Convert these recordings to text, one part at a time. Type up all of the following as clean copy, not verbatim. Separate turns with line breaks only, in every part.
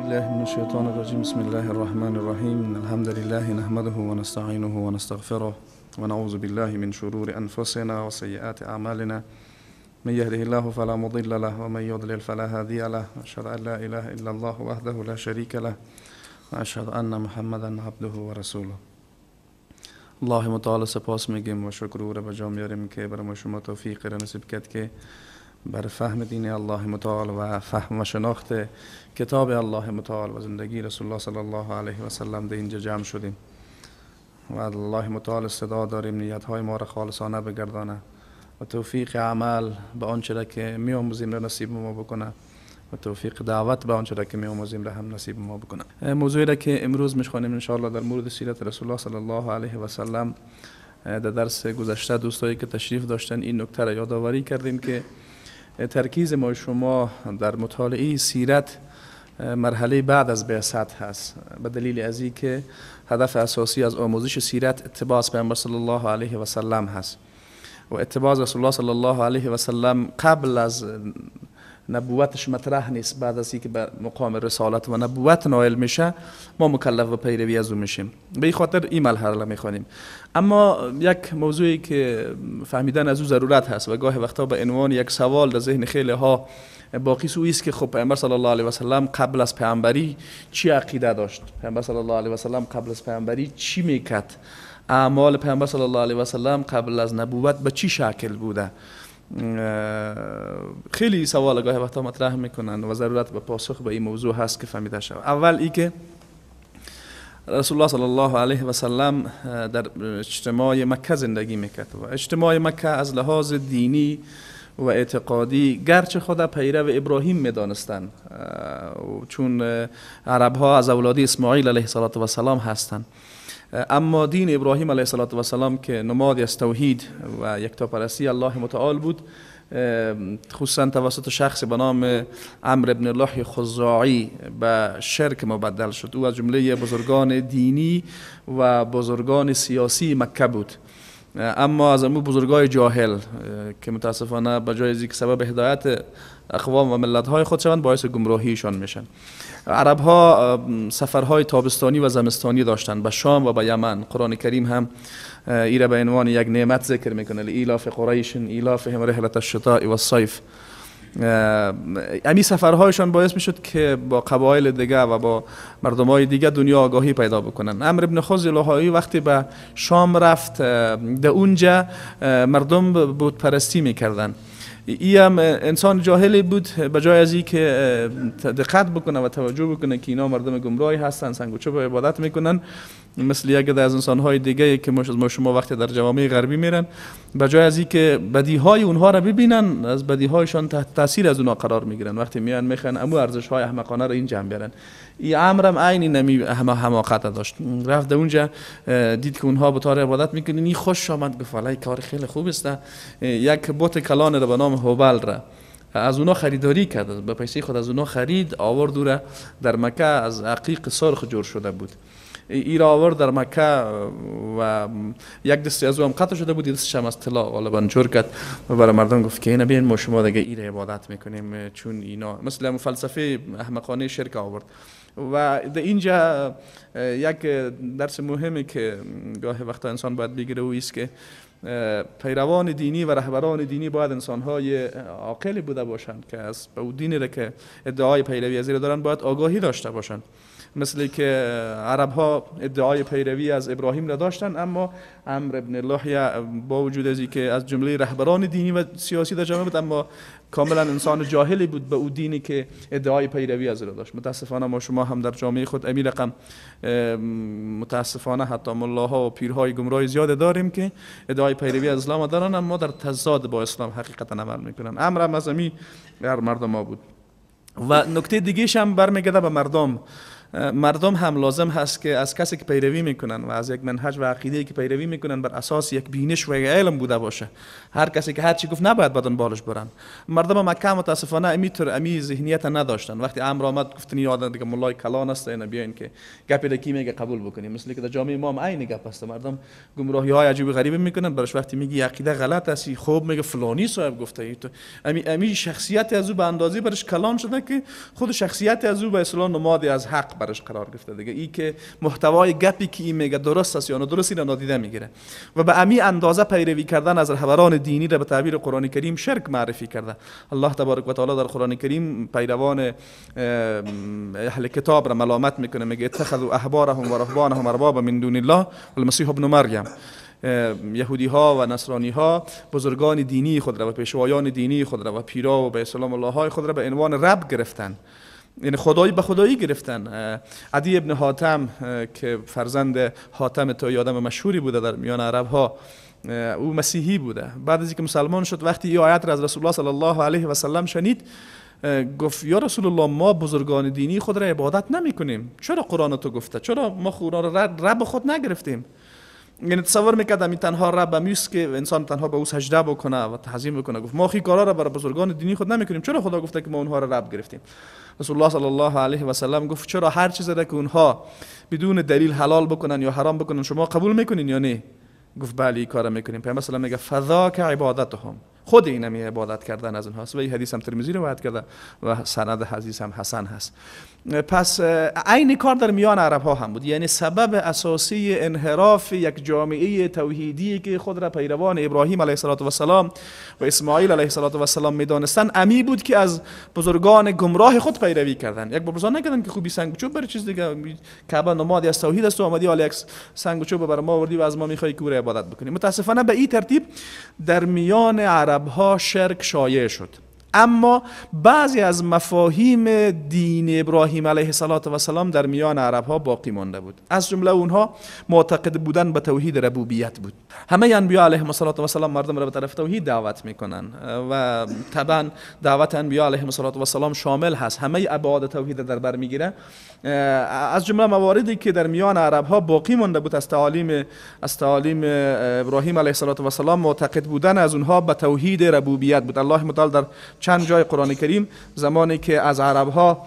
بالله من الشيطان الرجيم. بسم الله الرحمن الرحيم. إن الحمد لله نحمده ونستعينه ونستغفره ونعوذ بالله من شرور أنفسنا وسيئات أعمالنا. من يهده الله فلا مضل له ومن يضلل فلا هادي له. أشهد أن لا إله إلا الله وحده لا شريك له وأشهد أن محمدا عبده ورسوله. الله متعال سپاس میگیم و شکر او را به جا میاریم که برای شما توفیق را نصیب کرد که بر فهم دین الله متعال و فهم و شناخت کتاب الله متعال و زندگی رسول الله صلی الله علیه و سلم در اینجا جمع شدیم و الله متعال استعداد داریم نیت‌های ما را خالصانه بگردانه و توفیق عمل به آنچه را که می‌آموزیم را نصیب ما بکنه و توفیق دعوت به آنچه را که می‌آموزیم را هم نصیب ما بکنه. موضوعی را که امروز می‌خوانیم ان شاء الله در مورد سیرت رسول الله صلی الله علیه و سلم در درس گذشته دوستایی که تشریف داشتن این نکته را یادآوری کردیم که ترکیز ما شما در مطالعه سیرت مرحله بعد از بعثت هست، به دلیل از این که هدف اساسی از آموزش سیرت اتباع پیامبر صلی الله علیه و سلم هست و اتباع رسول الله صلی الله علیه و سلم قبل از نبوتش مطرح نیست. بعد از اینکه به مقام رسالت و نبوت نائل میشه ما مکلف و پیروی از او میشیم. به این خاطر این مرحله میخوانیم. اما یک موضوعی که فهمیدن از او ضرورت هست و گاهی وقتا به عنوان یک سوال در ذهن خیلی ها باقی سو است که خب پیامبر صلی الله علیه و سلم قبل از پیامبری چی عقیده داشت؟ پیامبر صلی الله علیه و سلم قبل از پیامبری چی میکرد؟ اعمال پیامبر صلی الله علیه و سلم قبل از نبوت به چی شکل بوده؟ خیلی سوال گاهی وقتا مطرح میکنن و ضرورت به پاسخ به این موضوع هست که فهمیده شود. اول ای که رسول الله صلی الله علیه و سلم در اجتماع مکه زندگی میکرد و اجتماع مکه از لحاظ دینی و اعتقادی گرچه خود پیرو ابراهیم میدانستند چون عرب ها از اولاد اسماعیل علیه السلام هستند، اما دین ابراهیم علیه السلام که نمادی از توحید و یکتاپرستی الله متعال بود، خصوصا توسط شخص به نام عمرو بن لحی خزاعی به شرک مبدل شد. او از جمله بزرگان دینی و بزرگان سیاسی مکه بود، اما از امو بزرگای جاهل که متاسفانه به جای از اینکه سبب هدایت اقوام و ملت‌های خود شوند باعث گمراهیشان میشن. عرب ها سفرهای تابستانی و زمستانی داشتند به شام و به یمن. قرآن کریم هم ایره به عنوان یک نعمت ذکر میکنه: لإیلاف قریش ایلافهم رحلة الشتاء والصیف. امی سفرهایشان باعث میشد که با قبایل دیگه و با مردمای دیگه دنیا آگاهی پیدا بکنن. عمرو بن خزاعی وقتی به شام رفت در اونجا مردم بت پرستی میکردن. ای هم انسان جاهلی بود، به جای از این که دقت بکنه و توجه بکنه که اینا مردم گمراهی هستن سنگ و چوب عبادت میکنن مثل یک از انسان‌های دیگه که ما شما وقتی در جوامع غربی میرن، به جای از این که بدیهای اونها را ببینن از بدیهایشان تحت تاثیر از اونها قرار میگیرن. وقتی میان میخوان امو ارزش‌های احمقانه رو این جمع بیارن. این عمرم عین نمی حماقت داشت. رفت اونجا دید که اونها بتار عبادت میکنن، این خوش آمد، گفت والله کار خیلی خوب است. یک بت کلان را به نام هوبل را از اونها خریداری کرد، به پیسه خود از اونها خرید، آورد دوره در مکه از عقیق سرخ جور شده بود. ای را آورد در مکه و یک دستی از او هم قطع شده بود، دستش هم از طلا غالبا جور کرد و برای مردم گفت که اینا بیاین ما شما دیگه ای را عبادت میکنیم، چون اینا مثل فلسفه احمقانه شرک آورد. و در اینجا یک درس مهمی که گاهی وقتا انسان باید بگیره او است که پیروان دینی و رهبران دینی باید انسان‌های عاقلی بوده باشند که از به دینی را که ادعای پیروی از دارن باید آگاهی داشته باشند. مثل که عرب ها ادعای پیروی از ابراهیم را داشتن، اما عمرو بن لحی با وجود از اینکه از جمله رهبران دینی و سیاسی در جامعه بود، اما کاملا انسان جاهلی بود به او دینی که ادعای پیروی از را داشت. متاسفانه ما شما هم در جامعه خود امی رقم متاسفانه حتی ملاها و پیرهای گمراه زیاد داریم که ادعای پیروی از اسلام دارن، اما در تضاد با اسلام حقیقتا عمل میکنن. عمرو هم از امی مردم ها بود. و نکته دیگه هم برمیگرده به مردم. مردم هم لازم هست که از کسی که پیروی میکنن و از یک منهج و عقیده‌ای که پیروی میکنن بر اساس یک بینش و یک علم بوده باشه. هر کسی که هر چی گفت نباید بدن بالش برن. مردم مکه متاسفانه امی ذهنیت نداشتن. وقتی امر آمد گفتن یاد دیگه مولای کلان است، اینا بیاین که گپی کی میگه قبول بکنیم. مثل که در جامعه ما عین گپ است. مردم گمراهی های عجیب غریب میکنن، برش وقتی میگی عقیده غلط است خوب میگه فلانی صاحب گفته. تو امی شخصیت از او به اندازه برش کلان شده که خود شخصیت از او به اصطلاح نمادی از حق برش قرار گرفته دیگه. این که محتوای گپی که این میگه درست است یا نادرست را نادیده میگیره و به امی اندازه پیروی کردن از رهبران دینی را به تعبیر قرآن کریم شرک معرفی کرده. الله تبارک و تعالی در قرآن کریم پیروان اهل کتاب را ملامت میکنه، میگه اتخذوا احبارهم و رهبانهم اربابا من دون الله والمسیح ابن مریم. یهودی ها و نصرانی ها بزرگان دینی خود را و پیشوایان دینی خود را و پیرا و به اسلام الله های خود را به عنوان رب گرفتن، یعنی خدایی به خدایی گرفتن. عدی ابن حاتم که فرزند حاتم توی آدم مشهوری بوده در میان عرب ها، او مسیحی بوده. بعد از اینکه مسلمان شد وقتی این آیت را از رسول الله صلی الله علیه و سلم شنید گفت یا رسول الله ما بزرگان دینی خود را عبادت نمی کنیم، چرا قرآن تو گفته؟ چرا ما اونا را رب خود نگرفتیم؟ یعنی تصور میکردم این تنها رب میست که انسان تنها به او سجده بکنه و تعظیم بکنه. گفت ما خی کارا را برای بزرگان دینی خود نمیکنیم، چرا خدا گفته که ما اونها را رب گرفتیم؟ رسول الله صلی الله علیه و سلم گفت چرا هر چیزی را که اونها بدون دلیل حلال بکنن یا حرام بکنن شما قبول میکنین یا نه؟ گفت بله این کارا میکنیم. پیامبر صلی الله علیه و میگه فذاک عبادتهم، خود این می عبادت کردن از اونهاست. و این حدیث هم ترمذی روایت کرده و سند حدیث هم حسن هست. پس عین کار در میان عرب ها هم بود. یعنی سبب اساسی انحراف یک جامعه توحیدی که خود را پیروان ابراهیم علیه السلام و اسماعیل علیه السلام میدانستن امی بود که از بزرگان گمراه خود پیروی کردن. یک بزرگ نکردن که خوبی سنگ و چوب برای چیز دیگه، کعبه نمادی از توحید است و اومدی حالا یک سنگ و چوب برای ما آوردی و از ما میخوای که او را عبادت بکنیم. متاسفانه به این ترتیب در میان عرب ها شرک شایع شد. اما بعضی از مفاهیم دین ابراهیم علیه السلام در میان عرب ها باقی مانده بود. از جمله اونها معتقد بودن به توحید ربوبیت بود. همه انبیا علیهم السلام مردم را به طرف توحید دعوت میکنن و طبعا دعوت انبیا علیهم السلام شامل هست، همه ابعاد توحید در بر میگیره. از جمله مواردی که در میان عرب ها باقی مانده بود از تعالیم ابراهیم علیه السلام معتقد بودن از اونها به توحید ربوبیت بود. الله متعال در چند جای قرآن کریم زمانی که از عرب ها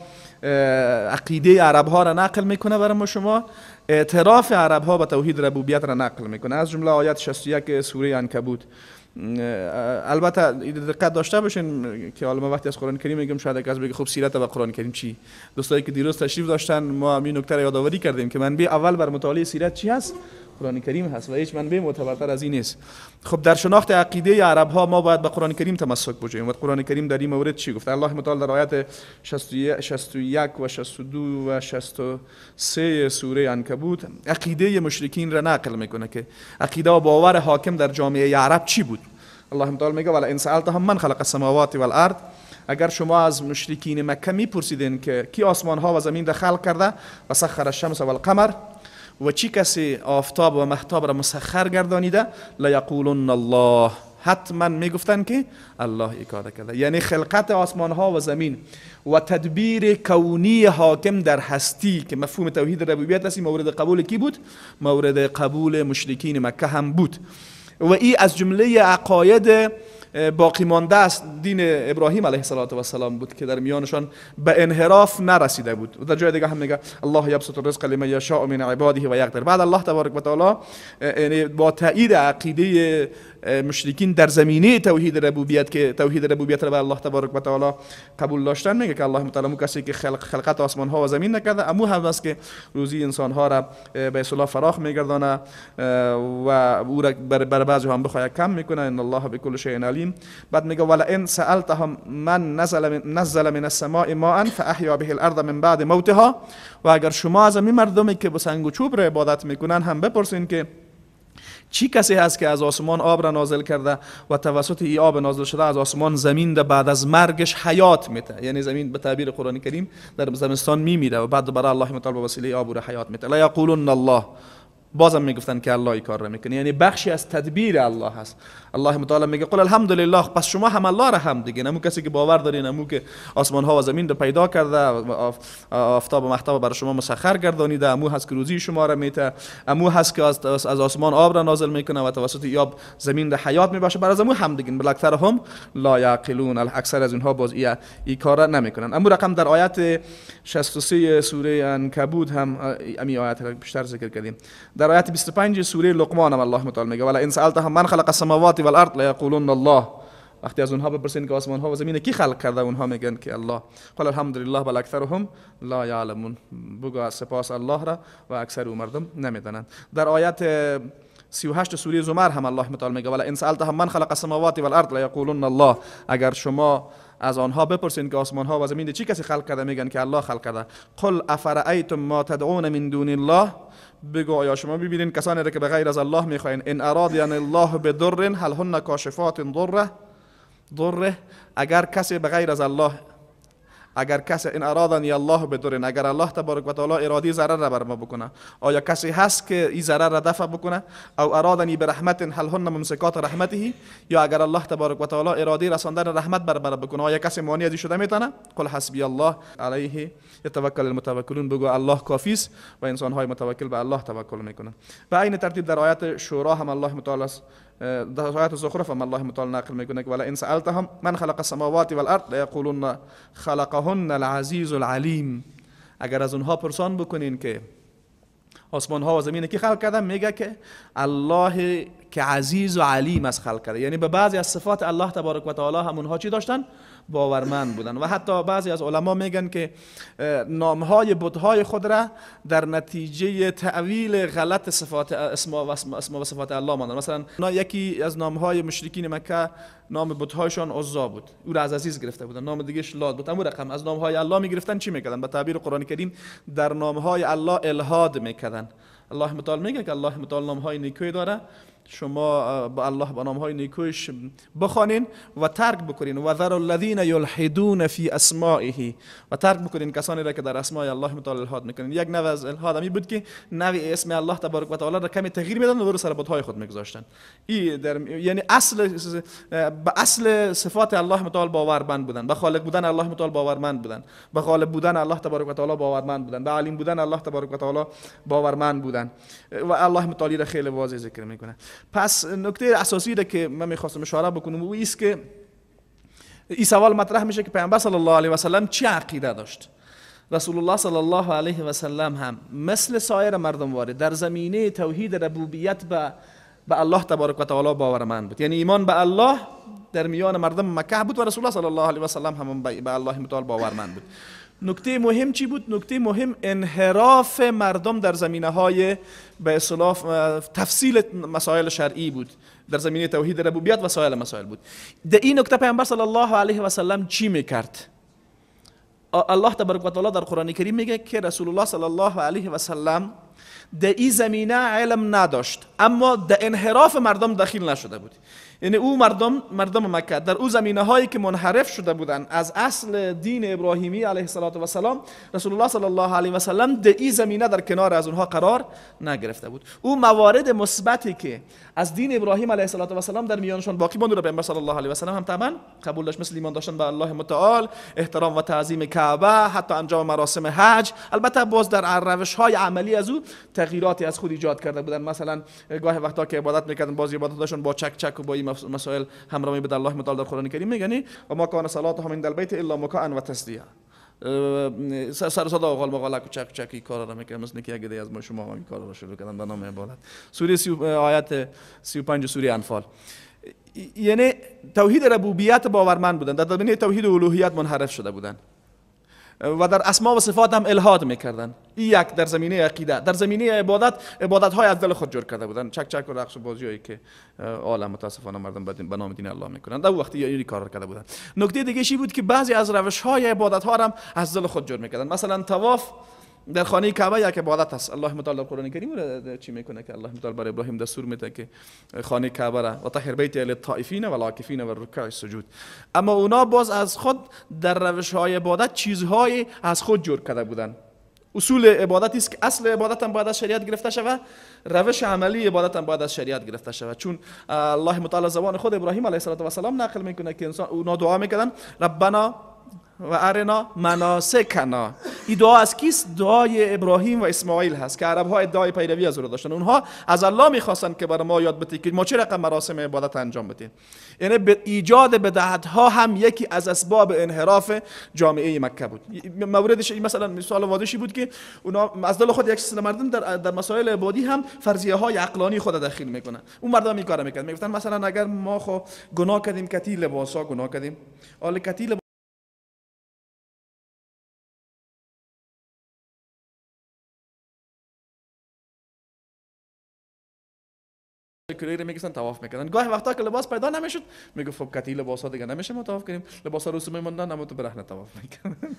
عقیده عرب ها را نقل میکنه برای ما شما، اعتراف عرب ها به توحید ربوبیت را نقل میکنه. از جمله آیت 61 سوره عنکبوت. البته دقت داشته باشین که حالا ما وقتی از قرآن کریم میگم شاید کسی بگه خب سیرت و قرآن کریم چی؟ دوستایی که دیروز تشریف داشتن ما همین نکته را یادآوری کردیم که منبع اول بر مطالعه سیرت چی هست؟ قرآن کریم هست و هیچ منبع معتبرتر از این نیست. خب در شناخت عقیده عرب ها ما باید به قرآن کریم تمسک بجوییم. و قرآن کریم در این مورد چی گفته؟ الله متعال در آیات 61 و 62 و 63 سوره عنکبوت عقیده مشرکین را نقل میکنه که عقیده و باور حاکم در جامعه عرب چی بود. الله متعال میگه ولا ان سألتهم من خلق السماوات والارض، اگر شما از مشرکین مکه میپرسیدین که کی آسمان ها و زمین را خلق کرده و سخر الشمس والقمر و چی کسی آفتاب و مهتاب را مسخر گردانیده، لیقولن الله، حتما میگفتن که الله این کار کرده. یعنی خلقت آسمان ها و زمین و تدبیر کونی حاکم در هستی که مفهوم توحید ربوبیت است مورد قبول کی بود؟ مورد قبول مشرکین مکه هم بود. و این از جمله عقاید باقی مانده است دین ابراهیم علیه السلام بود که در میانشان به انحراف نرسیده بود. و در جای دیگه هم میگه الله یبسط الرزق لمن یشاء من عباده و یقدر. بعد الله تبارک و تعالی یعنی با تایید عقیده مشرکین در زمینه توحید ربوبیت که توحید ربوبیت را به الله تبارک و تعالی قبول داشتن، میگه که الله تعالی کسی که خلقت آسمان ها و زمین نکرده امو هم است که روزی انسان ها را به اصطلاح فراخ میگردانه و او را بر بعضی هم بخواد کم میکنه. ان الله بكل شيء علیم. بعد میگه ولا ان سألتهم من نزل من السماء ماء فاحيا به الارض من بعد موتها، و اگر شما از این مردمی که با سنگ و چوب را عبادت میکنن هم بپرسین که چی کسی هست که از آسمان آب را نازل کرده و توسط این آب نازل شده از آسمان زمین را بعد از مرگش حیات میده. یعنی زمین به تعبیر قرآن کریم در زمستان میمیره و بعد برای الله متعال به وسیله آب را حیات میده. لا یقولون الله، بازم میگفتن که الله این کار را میکنه. یعنی بخشی از تدبیر الله هست. الله متعال میگه قل الحمدلله، پس شما هم الله را حمد دیگه، نمو کسی که باور دارین، نمو که آسمان ها و زمین رو پیدا کرده، آفتاب و مهتاب برای شما مسخر گردانیده، امو هست که روزی شما را میته، امو هست که از آسمان آب را نازل میکنه و توسط آب زمین را حیات میبخشه، برای امو حمد دیگه. بل اکثرهم لا یعقلون، اکثر از اینها باز این کار را نمیکنن. امو رقم در آیت 63 سوره عنکبوت هم امی آیت را بیشتر ذکر کردیم. در آیت 25 سوره لقمان هم الله متعال میگه ولا ان سالتهم من خلق السماوات والارض لیقولون الله. وقتی از اونها بپرسین که آسمان ها و زمین کی خلق کرده، اونها میگن که الله. قل الحمدلله بل اکثرهم لا یعلمون، بگو سپاس الله را و اکثر مردم نمیدانند. در آیت 38 سوره زمر هم الله متعال میگه ولا ان سالتهم من خلق السماوات والارض لیقولون الله. اگر شما از آنها بپرسین که آسمان ها و زمین چی کسی خلق کرده، میگن که الله خلق کرده. قل افرأیتم ما تدعون من دون الله، بگو آیا شما ببینین کسانی را که به غیر از الله میخواین، ان ارادن الله بضر هل هن کاشفات ضره، اگر کسی به غیر از الله، اگر کسی ان ارادنی الله بضر، اگر الله تبارک و تعالی ارادی ضرر را بر ما بکنه، آیا کسی هست که این ضرر را دفع بکنه؟ او ارادنی برحمت هل هن ممسکات رحمته، یا اگر الله تبارک و تعالی ارادی رساندن رحمت بر بکنه، آیا کسی مانع از شده میتونه؟ قل حسبی الله علیه یتوکل المتوکلون، بگو الله کافی است و انسان های متوکل به الله توکل میکنن. و این ترتیب در آیات شورا هم الله متعال در آیات زخرف هم الله متعال نقل میکنه که ولا ان سالتهم من خلق السماوات والارض لیقولون خلقهن العزیز العلیم. اگر از اونها پرسان بکنین که آسمان ها و زمین کی خلق کرده، میگه که الله که عزیز و علیم از خلق کرده. یعنی به بعضی از صفات الله تبارک و تعالی هم اونها چی داشتن؟ باورمند بودن. و حتی بعضی از علما میگن که نامهای بت‌های خود را در نتیجه تعویل غلط صفات اسم و صفات الله ماندن. مثلا یکی از نامهای مشرکین مکه نام بت‌هایشان عزا بود، او را از عزیز گرفته بودن، نام دیگه‌اش لات بود. اما رقم از نامهای الله میگرفتن چی میکردن؟ به تعبیر قرآن کریم در نامهای الله الحاد میکردن. الله متعال میگه که الله متعال نامهای نیکویی داره، شما با الله با نامهای نیکویش بخوانین و ترک بکنین. و ذر الذین یلحدون فی اسمائه، و ترک بکنین کسانی را که در اسماء الله متعال الحاد میکنین. یک نوع از الحاد همی بود که نوع اسم الله تبارک و تعالی را کمی تغییر میدن و رو سر بت‌های خود میگذاشتن. یعنی به اصل صفات الله متعال باورمند بودن، به خالق بودن الله متعال باورمند بودن، به غالب بودن الله تبارک و تعالی باورمند بودن، به علیم بودن الله تبارک و تعالی باورمند بودن. و الله متعال را خیلی واضح ذکر میکنه. پس نکته اساسی را که من میخواستم اشاره بکنم و است که این سوال مطرح میشه که پیامبر صلی الله علیه و سلم چه عقیده داشت. رسول الله صلی الله علیه و سلم هم مثل سایر مردم وارد در زمینه توحید ربوبیت به الله تبارک و تعالی باورمند بود. یعنی ایمان به الله در میان مردم مکه بود و رسول الله صلی الله علیه و سلم هم به الله متعال باورمند بود. نکته مهم چی بود؟ نکته مهم انحراف مردم در زمینه‌های به اصطلاح تفصیل مسائل شرعی بود، در زمینه توحید ربوبیت و سایر مسائل بود. در این نکته پیامبر صلی الله علیه و سلم چی میکرد؟ الله تبارک و تعالی در قرآن کریم میگه که رسول الله صلی الله علیه و سلم در این زمینه علم نداشت، اما در انحراف مردم دخیل نشده بود. یعنی او مردم مکه در او زمینه هایی که منحرف شده بودند از اصل دین ابراهیمی علیه السلام، رسول الله صلی الله علیه و سلم در این زمینه در کنار از اونها قرار نگرفته بود. او موارد مثبتی که از دین ابراهیم علیه السلام در میانشان باقی ماند و پیامبر صلی الله علیه و سلم هم طبعا قبول داشت، مثل ایمان داشتن به الله متعال، احترام و تعظیم کعبه، حتی انجام مراسم حج. البته باز در روش های عملی از او تغییراتی از خود ایجاد کرده بودند. مثلا گاهی وقتا که عبادت میکردن، بعضی عبادتاشون با چک و با این مسائل همراهی به الله متعال در قرآن کریم میگه و ما کان صلاتهم عند البیت الا مکاء و تسدیه. سر صدا و قال مقالک و چکی کارا را میکنه، مثل که اگه از ما شما این کارا را شروع کردن به نام عبادت. سوره آیت 35 سوره انفال. یعنی توحید ربوبیت باورمند بودن، در زمینه توحید الوهیت منحرف شده بودن و در اسما و صفات هم الحاد میکردن. این یک در زمینه عقیده. در زمینه عبادت های از دل خود جور کرده بودن، چک و رقص و بازی هایی که عالم متاسفانه مردم به نام دین الله میکنن، در وقتی این کار کرده بودن. نکته دیگه چی بود که بعضی از روش های عبادت ها هم از دل خود جور میکردن. مثلا طواف در خانه کعبه یک عبادت است. الله متعال در قرآن کریم چی میکنه که الله متعال بر ابراهیم دستور میده که خانه کعبه را و طهر بیت للطائفین و العاکفین و الرکع السجود. اما اونا باز از خود در روش های عبادت چیزهای از خود جور کرده بودن. اصول عبادتی است که اصل عبادت هم باید از شریعت گرفته شود، روش عملی عبادت هم باید از شریعت گرفته شود. چون الله متعال زبان خود ابراهیم علیه السلام نقل میکنه که انسان اونا دعا میکردن ربنا و ارنا مناسکنا. این دعا از کیست؟ دعای ابراهیم و اسماعیل هست که عرب ها ادعای پیروی از او داشتن. اونها از الله میخواستن که برای ما یاد بده که ما چه رقم مراسم عبادت انجام بدیم. یعنی به ایجاد بدعت ها هم یکی از اسباب انحراف جامعه مکه بود. موردش مثلا مثال واضحی بود که اونا از دل خود یک سری مردم در مسائل عبادی هم فرضیه های عقلانی خود داخل میکنن. اون مردم این کارو میکنن، میگفتن مثلا اگر ما خو گناه کردیم کتی لباسا گناه کردیم، حالا کتی کلیر میگفتن طواف میکردن. گاهی وقتا که لباس پیدا نمیشد میگفت خب کتی لباسا دیگه نمیشه ما طواف کنیم، لباسا رسوم موندن اما تو برهنه طواف میکردن.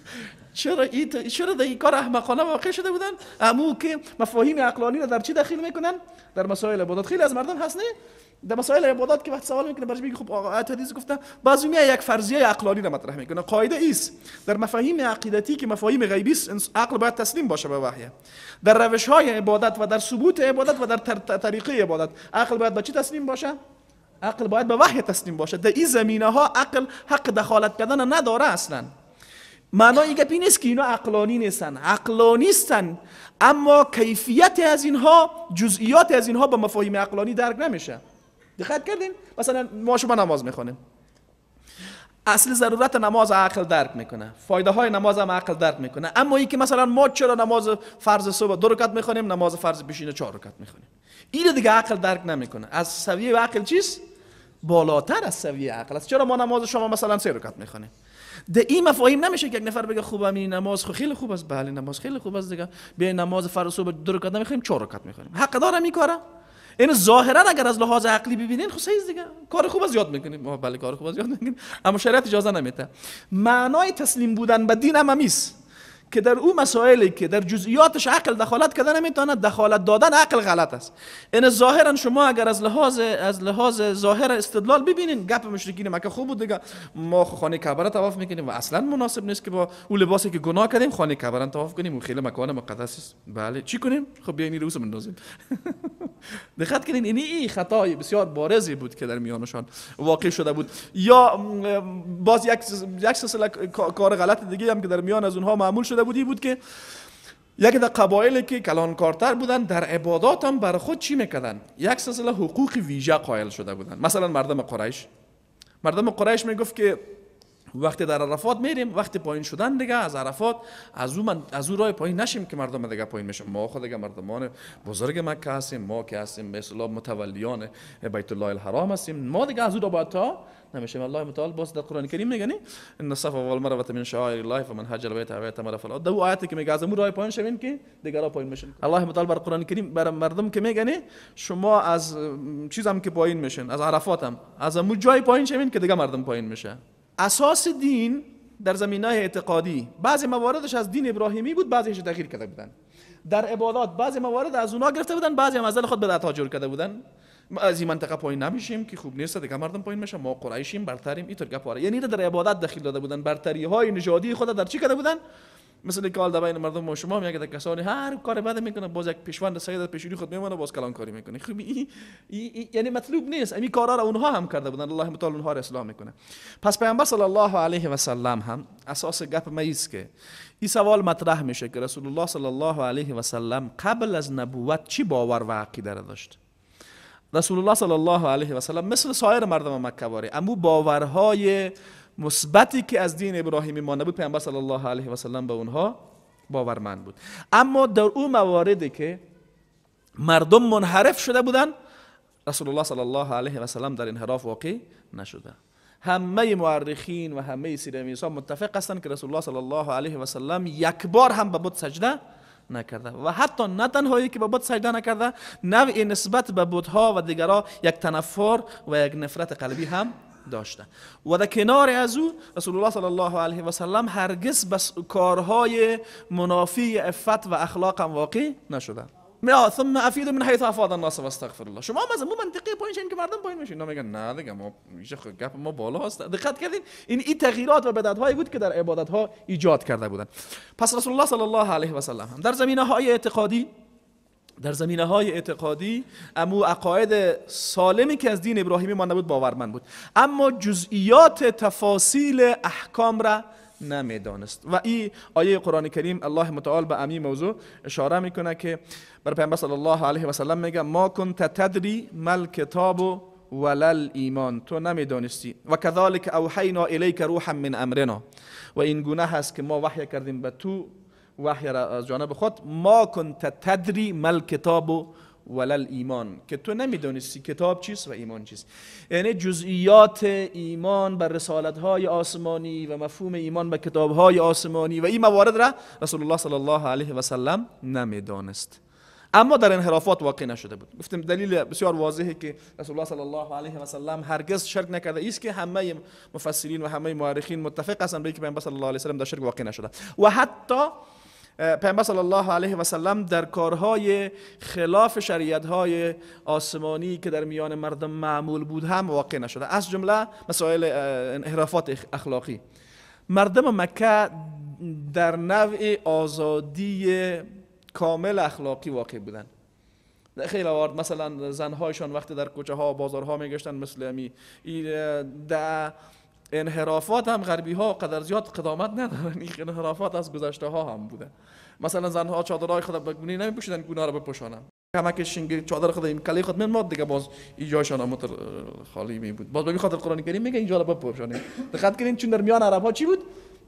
چرا این کار احمقانه واقع شده بودن؟ امو که مفاهیم عقلانی رو در چی داخل میکنن؟ در مسائل عبادت. خیلی از مردم هست نه در مسائل عبادت که وقت سوال میکنه برش میگه خب آیات حدیث گفته، بعضی میاد یک فرضیه عقلانی رو مطرح میکنه. قاعده ایست در مفاهیم عقیدتی که مفاهیم غیبی است عقل باید تسلیم باشه به وحی. در روش های عبادت و در ثبوت عبادت و در طریقه عبادت عقل باید به چی تسلیم باشه؟ عقل باید به وحی تسلیم باشه. در این زمینه ها عقل حق دخالت کردن نداره اصلا. معنای گپی نیست که اینا عقلانی نیستن، عقلانی هستن، اما کیفیت از اینها، جزئیات از اینها با مفاهیم عقلانی درک نمیشه. دقت کردین؟ مثلا ما شما نماز میخونیم، اصل ضرورت نماز عقل درک میکنه، فایده های نماز هم عقل درک میکنه، اما این که مثلا ما چرا نماز فرض صبح 2 رکعت میخونیم، نماز فرض پیشین 4 رکعت میخونیم، این دیگه عقل درک نمیکنه. از سویه عقل چیست؟ بالاتر از سویه عقل است. چرا ما نماز شما مثلا 3 رکعت میخونیم؟ ده این مفاهیم نمیشه که یک نفر بگه خوب همین نماز خیلی خوب است، بله نماز خیلی خوب است دیگه، به نماز فرض صبح 2 رکعت نمیخونیم 4 رکعت میخونیم. حق داره این کارا؟ این ظاهرا اگر از لحاظ عقلی ببینین خب صحیح دیگه، کار خوب از یاد میکنیم، بله کار خوب از یاد میکنیم، اما شریعت اجازه نمیده. معنای تسلیم بودن به دین هم همیست که در اون مسائلی که در جزئیاتش عقل دخالت کردن نمیتونه، دخالت دادن عقل غلط است. این ظاهرا شما اگر از لحاظ ظاهر استدلال ببینین گپ مشرکین مکه خوب بود دیگه، ما خانه کعبه را طواف میکنیم و اصلا مناسب نیست که با اون لباسی که گناه کردیم خانه کعبه را طواف کنیم، اون خیلی مکان مقدس است. بله چی کنیم؟ خب بیاین روز بندازیم. دقت کنین این خطای بسیار بارزی بود که در میانشان واقع شده بود. یا باز یک سلسله کار غلط دیگه هم که در میان از اونها معمول شده بود که یکی در قبایلی که کلانکارتر بودن در عبادات هم برای خود چی میکردن؟ یک سلسله حقوق ویژه قائل شده بودن. مثلا مردم قریش میگفت که وقتی در عرفات میریم، وقتی پایین شدن دیگه از عرفات از او راه پایین نشیم که مردم دیگه پایین میشن. ما خود دیگه مردمان بزرگ مکه هستیم، ما که هستیم به اصطلاح متولیان بیت الله الحرام هستیم، ما دیگه از او راه تا نمیشه. الله متعال باز در قرآن کریم میگه ان الصفا والمروه من شعائر الله فمن حج البيت او اعتمر فلا. دو آیاتی که میگه از اون راه پایین شوین که دیگه راه پایین میشن. الله متعال بر قرآن کریم بر مردم که میگه شما از چیزام که پایین میشن، از عرفات هم از اون جای پایین شوین که دیگه مردم پایین میشه. اساس دین در زمینه اعتقادی بعضی مواردش از دین ابراهیمی بود، بعضیش تغییر کرده بودن. در عبادات بعضی موارد از اونها گرفته بودن، بعضی هم از خود بدعت جور کرده بودن. از این منطقه پایین نمیشیم که خوب نیست دیگه مردم پایین میشن، ما قریشیم برتریم، اینطور گپاره. یعنی در عبادت داخل داده بودن، برتری های نژادی خود در چی کرده بودن؟ مثل که حال بین مردم و شما میگه کسانی هر کار بد میکنه، باز یک پیشوند سید پیشونی خود میمونه باز کلان کاری میکنه. خب یعنی مطلوب نیست. این کارا را اونها هم کرده بودن، الله متعال اونها را اصلاح میکنه. پس پیامبر صلی الله علیه و سلم هم اساس گپ مایست که این سوال مطرح میشه که رسول الله صلی الله علیه و سلم قبل از نبوت چی باور و عقیده داشت. رسول الله صلی الله علیه و سلم مثل سایر مردم مکه واره اما باورهای مثبتی که از دین ابراهیمی ما نبود، پیامبر صلی الله علیه و سلم به اونها باورمند بود. اما در اون مواردی که مردم منحرف شده بودن، رسول الله صلی الله علیه و سلم در انحراف واقع نشده. همه مورخین و همه سیره‌نویسان متفق هستند که رسول الله صلی الله علیه و سلم یک بار هم به بت سجده نکرده و حتی نه تنهایی که به بت سجده نکرده، نوع نسبت به بت‌ها و دیگرها یک تنفر و یک نفرت قلبی هم داشته. و در کنار از او رسول الله صلی الله علیه و سلم هرگز بس کارهای منافی عفت و اخلاق هم واقع نشده. ثم افید من حیث افاض الناس واستغفر الله. شما مثلا مو منطقی پایین شین که مردم پایین میشین. اینا میگن نه دیگه ما میشه گپ ما بالا هست. دقت کردین این تغییرات و بدعت هایی بود که در عبادت ها ایجاد کرده بودند. پس رسول الله صلی الله علیه و سلم هم در زمینه های اعتقادی امو عقاید سالمی که از دین ابراهیمی مانده بود باورمند بود، اما جزئیات تفاصیل احکام را نمیدانست. و این آیه قرآن کریم الله متعال به همین موضوع اشاره میکنه که بر پیامبر صلی الله علیه و سلم میگه ما کنت تدری مل کتاب ولل ایمان، تو نمیدانستی. و کذالک اوحینا الیک روحا من امرنا، و این گونه هست که ما وحی کردیم به تو وحی را از جانب خود. ما کنت تدری مل کتاب ولل ایمان، که تو نمیدونستی کتاب چیست و ایمان چیست. یعنی جزئیات ایمان بر رسالت های آسمانی و مفهوم ایمان به کتاب های آسمانی و این موارد را رسول الله صلی الله علیه و سلم نمیدانست، اما در انحرافات واقع نشده بود. گفتم دلیل بسیار واضحه که رسول الله صلی الله علیه و سلم هرگز شرک نکرده است که همه مفسرین و همه مورخین متفق هستند به که پیامبر صلی الله علیه و سلم در شرک واقع نشده. و حتی پیامبر صلی الله علیه و سلم در کارهای خلاف شریعت‌های آسمانی که در میان مردم معمول بود هم واقع نشده، از جمله مسائل انحرافات اخلاقی. مردم مکه در نوع آزادی کامل اخلاقی واقع بودن. خیلی وارد مثلا زنهایشان وقتی در کوچه ها و بازارها میگشتن مثل امی در انحرافات هم غربی ها قدر زیاد قدامت ندارن. این انحرافات از گذشته ها هم بوده. مثلا زنها چادرهای خود بگونی نمیپوشیدن، گونا رو بپوشانن. کمک شنگ چادر خود این کلی خود من دیگه باز ایجاشان هم خالی می بود. باز به خاطر قرآن کریم میگه اینجا رو بپوشانید. دقت کنین چون در میان عرب ها چی بود؟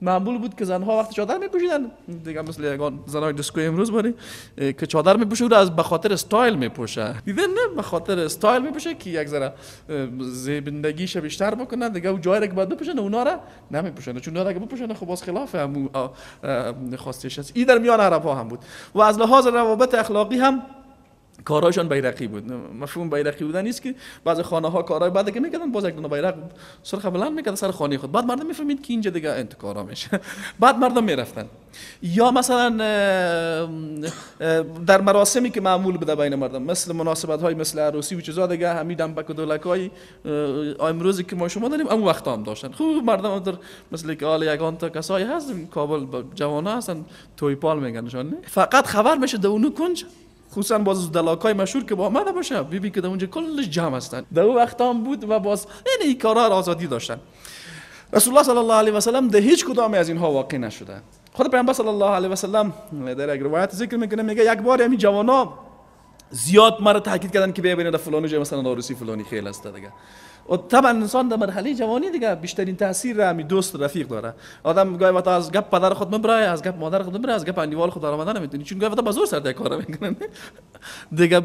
معمول بود که زنها وقتی چادر میپوشیدن دیگه مثل یگان زنای دیسکو امروز باری که چادر میپوشه و از به خاطر استایل میپوشه. دیدن نه به خاطر استایل میپوشه که یک ذره زیبندگیش بیشتر بکنه دیگه، و جایی که بعد بپوشن اونا را نمیپوشن، چون اونا را که بپوشن خب باز خلاف هم خواستش است. این در میان عرب ها هم بود. و از لحاظ روابط اخلاقی هم کارهایشان بیرقی بود. مفهوم بیرقی بودن نیست که بعضی خانه ها کارهای بعد که میکردن باز یک دونه بیرق سرخ بلند میکرد سر خانه خود، بعد مردم میفهمید که اینجا دیگه انتکارا میشه، بعد مردم میرفتن. یا مثلا در مراسمی که معمول بوده بین مردم مثل مناسبت های مثل عروسی و چیزا دیگه همین دنبک و دولکای امروزی که ما شما داریم اون وقت هم داشتن. خوب مردم در مثل که آل یگان تا کسایی هست کابل جوانا هستن توی پال میگنشان، فقط خبر میشه در اونو کنج خصوصا باز دلاکای مشهور که با آمده باشه بی که در اونجا کلش جمع هستن در اون وقت هم بود و باز یعنی این کارها آزادی داشتن. رسول الله صلی الله علیه و سلم در هیچ کدام از اینها واقع نشده. خود پیامبر صلی الله علیه و سلم در یک روایت ذکر میکنه، میگه یک بار همین جوانا زیاد مرا تاکید کردن که بیا ببینید فلانی جای مثلا عروسی فلانی خیلی است دیگه. و طبعا انسان در مرحله جوانی دیگه بیشترین تاثیر را می دوست رفیق داره. آدم گاهی وقتا از گپ پدر خود مبرای، از گپ مادر خود مبرای، از گپ انیوال خود آمدن نمیتونی، چون گاهی وقتا بازور سر ده کارا میکنن دیگه.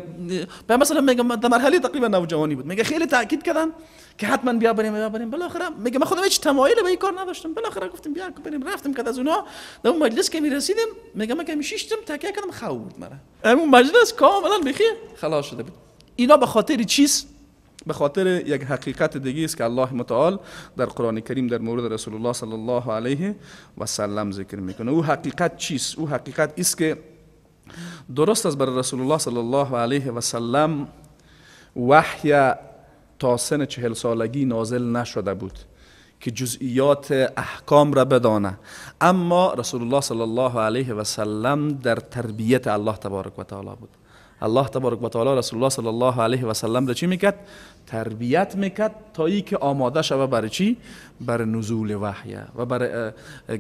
مثلا میگم در مرحله تقریبا نوجوانی بود، میگه خیلی تاکید کردن که حتما بیا بریم. بالاخره میگه من خودم هیچ تمایل به این کار نداشتم، بالاخره گفتم بیا بریم. رفتم که از اونها در اون مجلس که میرسیدیم میگه من که میشیشتم تکیه کردم خواب بود مرا. اون مجلس کاملا بخیر خلاص شده بود. اینا به خاطر چیست؟ به خاطر یک حقیقت دیگه است که الله متعال در قرآن کریم در مورد رسول الله صلی الله علیه و سلم ذکر میکنه. او حقیقت چیست؟ او حقیقت است که درست است برای رسول الله صلی الله علیه و سلم وحی تا سن 40 سالگی نازل نشده بود که جزئیات احکام را بدانه، اما رسول الله صلی الله علیه و سلم در تربیت الله تبارک و تعالی بود. الله تبارک و تعالی رسول الله صلی الله علیه و سلم را چی میکرد؟ تربیت میکرد تا ای که آماده شوه برای چی؟ برای نزول وحی و برای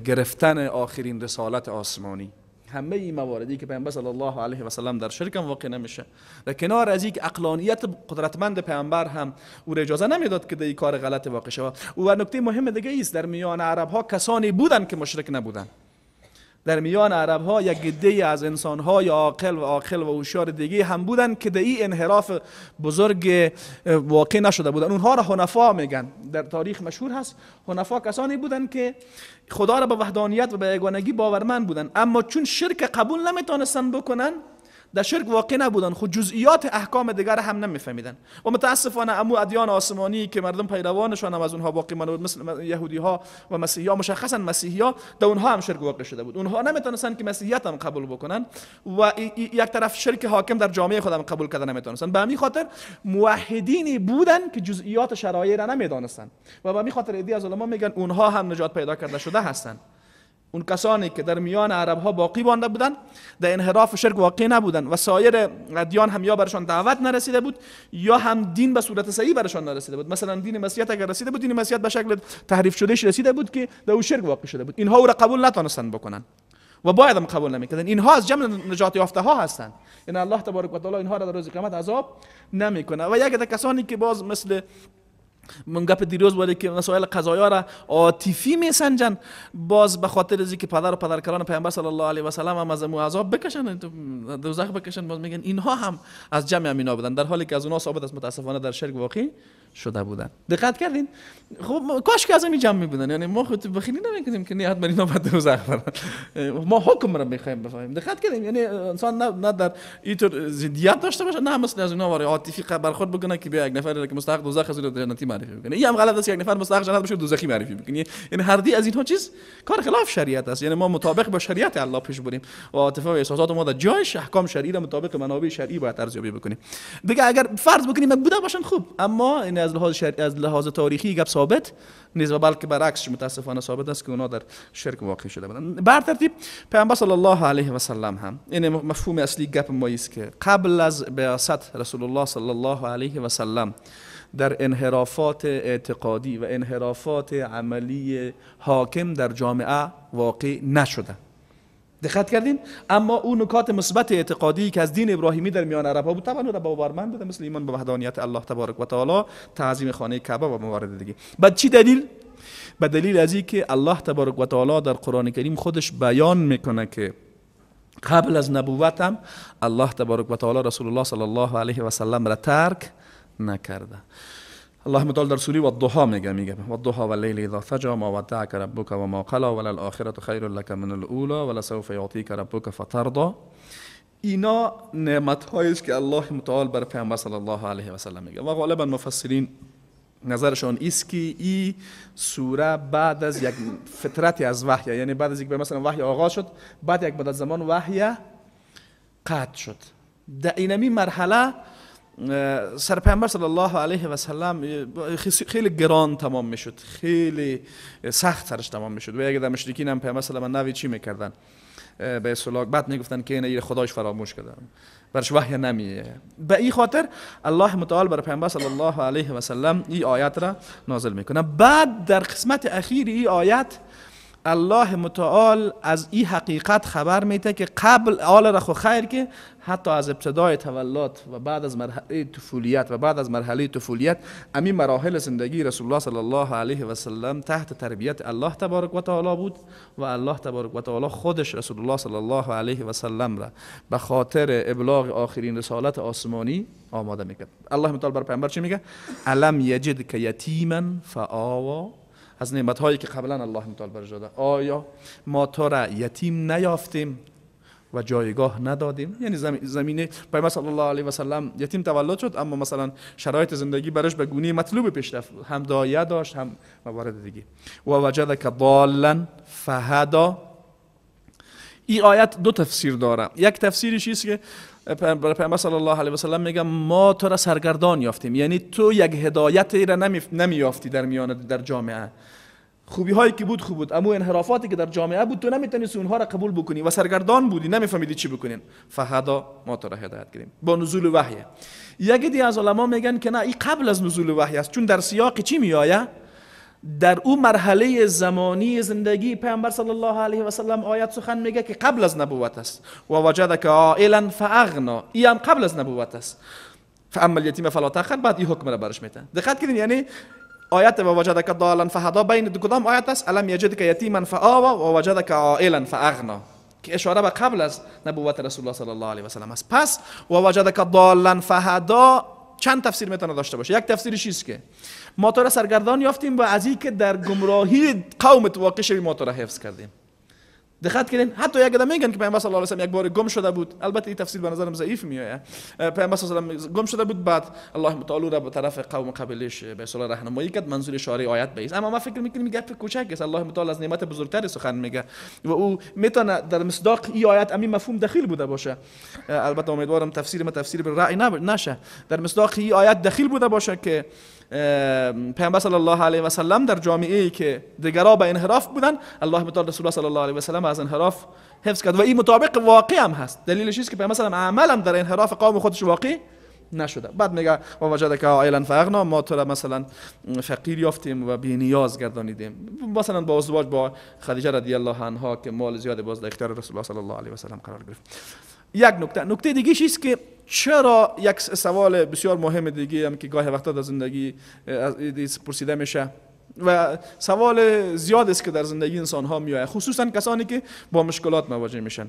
گرفتن آخرین رسالت آسمانی. همه این مواردی که پیامبر صلی الله علیه و سلم در شرک هم واقع نمیشه. در کنار از اینکه عقلانیت قدرتمند پیامبر هم او را اجازه نمیداد که این کار غلط واقع شود. و نکته مهم دیگه است، در میان عرب ها کسانی بودن که مشرک نبودن. در میان عرب ها یک عده از انسان های عاقل و هوشیار دیگه هم بودن که در این انحراف بزرگ واقع نشده بودن. اونها را حنفا میگن. در تاریخ مشهور هست حنفا کسانی بودن که خدا را به وحدانیت و به یگانگی باورمند بودن، اما چون شرک قبول نمیتونستن بکنن در شرک واقع نبودن، خود جزئیات احکام دیگر هم نمیفهمیدن. و متاسفانه امو ادیان آسمانی که مردم پیروانشان هم از اونها باقی مانده بود، مثل یهودی ها و مسیحی ها، مشخصا مسیحی ها، در اونها هم شرک واقع شده بود. اونها نمیتونستن که مسیحیت هم قبول بکنن و یک طرف شرک حاکم در جامعه خودم قبول کردن نمیتونستن. به همین خاطر موحدینی بودن که جزئیات شرایع را نمیدانستن و به همین خاطر ایده از علما میگن اونها هم نجات پیدا کرده شده هستند. اون کسانی که در میان عرب ها باقی مانده بودن، در انحراف شرک واقع نبودن و سایر ادیان هم یا برشان دعوت نرسیده بود یا هم دین به صورت صحیح برشان نرسیده بود. مثلا دین مسیحیت اگر رسیده بود، دین مسیحیت به شکل تحریف شدهش رسیده بود که در او شرک واقع شده بود. اینها او را قبول نتونستن بکنن و باید هم قبول نمیکردن. اینها از جمله نجات یافته ها هستند. یعنی الله تبارک و تعالی اینها را در روز قیامت عذاب نمیکنه. و یک کسانی که باز مثل من گپ دیروز بوده که مسائل قضایا را عاطفی میسنجن، باز به خاطر از اینکه پدر و پدرکلان پیامبر صلی الله علیه و سلم هم از عذاب بکشن، دوزخ بکشن، باز میگن اینها هم از جمع امینا بودن، در حالی که از اونها ثابت است متاسفانه در شرک واقع شده بودن. دقت کردین؟ خب کاش که از همین جمع میبودن. یعنی ما خود بخیلی نمیکنیم که نیت بر اینا بعد دوزخ برن، ما حکم را میخوایم بفهمیم. دقت کردین؟ یعنی انسان نه در اینطور ضدیت داشته باشه، نه مثل از اینا واره عاطفی برخورد بکنه که بیا یک نفر که مستحق دوزخ از جنتی معرفی بکنه. این هم غلط است، یک نفر مستحق جنت بشه دوزخی معرفی بکنه. یعنی هر دی از اینها چیز کار خلاف شریعت است. یعنی ما مطابق با شریعت الله پیش بریم و عاطفه و احساسات ما در جایش، احکام شرعی را مطابق منابع شرعی باید ارزیابی بکنیم. دیگه اگر فرض بکنیم بوده باشن خوب، اما این از لحاظ شرعی، از لحاظ تاریخی گپ ثابت نیست و بلکه برعکسش متاسفانه ثابت است که اونا در شرک واقع شده بودن. بر ترتیب پیامبر صلی الله علیه و سلم هم، این مفهوم اصلی گپ ما است که قبل از بعثت رسول الله صلی الله علیه و سلم در انحرافات اعتقادی و انحرافات عملی حاکم در جامعه واقع نشده. دقت کردین؟ اما اون نکات مثبت اعتقادی که از دین ابراهیمی در میان عرب ها بود طبعا را باورمند بوده، مثل ایمان به وحدانیت الله تبارک و تعالی، تعظیم خانه کعبه و موارد دیگه. بعد چی دلیل؟ به دلیل از اینکه الله تبارک و تعالی در قرآن کریم خودش بیان میکنه که قبل از نبوتم الله تبارک و تعالی رسول الله صلی الله علیه و سلم را ترک نکرده. الله متعال در سوره والضحی میگه والضحی واللیل اذا سجى ما ودعك ربك وما قلى وللآخرة خیر لك من الاولى ولسوف يعطيك ربك فترضى. اینا نعمت هایی است که الله متعال بر پیامبر صلی الله علیه و سلم میگه و غالبا مفسرین نظرشان است که این سوره بعد از یک فترتی از وحی، یعنی بعد از اینکه مثلا وحی آغاز شد، بعد یک مدت زمان وحی قطع شد، در اینمی مرحله سر پیامبر صلی الله علیه و سلم خیلی گران تمام میشد، خیلی سخت سرش تمام میشد. و اگه در مشرکین هم پیامبر صلی الله علیه و سلم چی میکردن؟ به اصطلاح بعد میگفتن که این خدایش فراموش کردن، برش وحی نمیه. به این خاطر الله متعال بر پیامبر صلی الله علیه و سلم این آیت را نازل میکنه. بعد در قسمت اخیر این آیت الله متعال از این حقیقت خبر میده که قبل آل رخ و خیر که حتی از ابتدای تولد و بعد از مرحله طفولیت و بعد از مرحله طفولیت امی مراحل زندگی رسول الله صلی الله علیه و سلم تحت تربیت الله تبارک و تعالی بود و الله تبارک و تعالی خودش رسول الله صلی الله علیه و سلم را به خاطر ابلاغ آخرین رسالت آسمانی آماده میکرد. الله متعال بر پیامبر چی میگه؟ الم یجدک یتیما فآوا. از نعمت هایی که قبلا الله متعال برش داده، آیا ما تو را یتیم نیافتیم و جایگاه ندادیم؟ یعنی زمینه پیامبر صلی الله علیه و سلم یتیم تولد شد، اما مثلا شرایط زندگی برش به گونه مطلوب پیش رفت، هم دایه داشت هم موارد دیگه. و وجدک ضالا فهدا. این آیت دو تفسیر داره. یک تفسیرش است که پیامبر صلی الله علیه و سلم میگه ما تو را سرگردان یافتیم، یعنی تو یک هدایت را نمیافتی در جامعه. خوبی هایی که بود خوب بود، اما انحرافاتی که در جامعه بود تو نمیتونستی اونها را قبول بکنی و سرگردان بودی، نمیفهمیدی چی بکنین. فهدا، ما تو را هدایت کردیم با نزول وحی. یک دی از علما میگن که نه، این قبل از نزول وحی است، چون در سیاق چی میآید؟ در اون مرحله زمانی زندگی پیامبر صلی الله علیه و سلم آیت سخن میگه که قبل از نبوت است. و وجدک عائلا فاغنا، این هم قبل از نبوت است. فاما الیتیم فلا تقهر، بعد این حکم را برش میده. دقت کردین؟ یعنی آیت و وجدک ضالا فهدا بین دو کدام آیت است؟ الم یجدک یتیما فآوا و وجدک عائلا فاغنا، که اشاره به قبل از نبوت رسول الله صلی الله علیه و سلم است. پس و وجدک ضالا فهدا چند تفسیر میتونه داشته باشه. یک تفسیرش است که ما تو را سرگردان یافتیم و از اینکه در گمراهی قومت واقع شوی ما تو را حفظ کردیم. دقت کردین حتی یک آدم میگن که پیامبر صلی الله علیه و یک بار گم شده بود، البته این تفسیر به نظرم ضعیف میاد. پیامبر صلی الله علیه و گم شده بود، بعد الله متعال را به طرف قوم قبیلش به اصطلاح راهنمایی کرد، منظور اشاره آیت به است. اما ما فکر میکنیم گپ کوچک است، الله متعال از نعمت بزرگتری سخن میگه و او میتونه در مصداق این آیت همین مفهوم دخیل بوده باشه. البته امیدوارم تفسیر به رأی نشه، در مصداق این آیت دخیل بوده باشه که پیامبر صلی الله علیه و سلم در جامعه‌ای که دیگرها به انحراف بودن، الله متعال رسول الله صلی الله علیه و سلم از انحراف حفظ کرد و این مطابق واقع هم هست. دلیلش است که پیامبر صلی الله علیه و سلم در انحراف قوم خودش واقع نشده. بعد میگه و وجدک عائلا فاغنا، ما تو را مثلا فقیر یافتیم و بی نیاز گردانیدیم، مثلا با ازدواج با خدیجه رضی الله عنها که مال زیاد باز در اختیار رسول الله صلی الله علیه و سلم قرار گرفت. یک نکته دیگه است که چرا، یک سوال بسیار مهم دیگه هم که گاهی وقتا در زندگی پرسیده میشه و سوال زیاد است که در زندگی انسان ها میاد، خصوصا کسانی که با مشکلات مواجه میشن.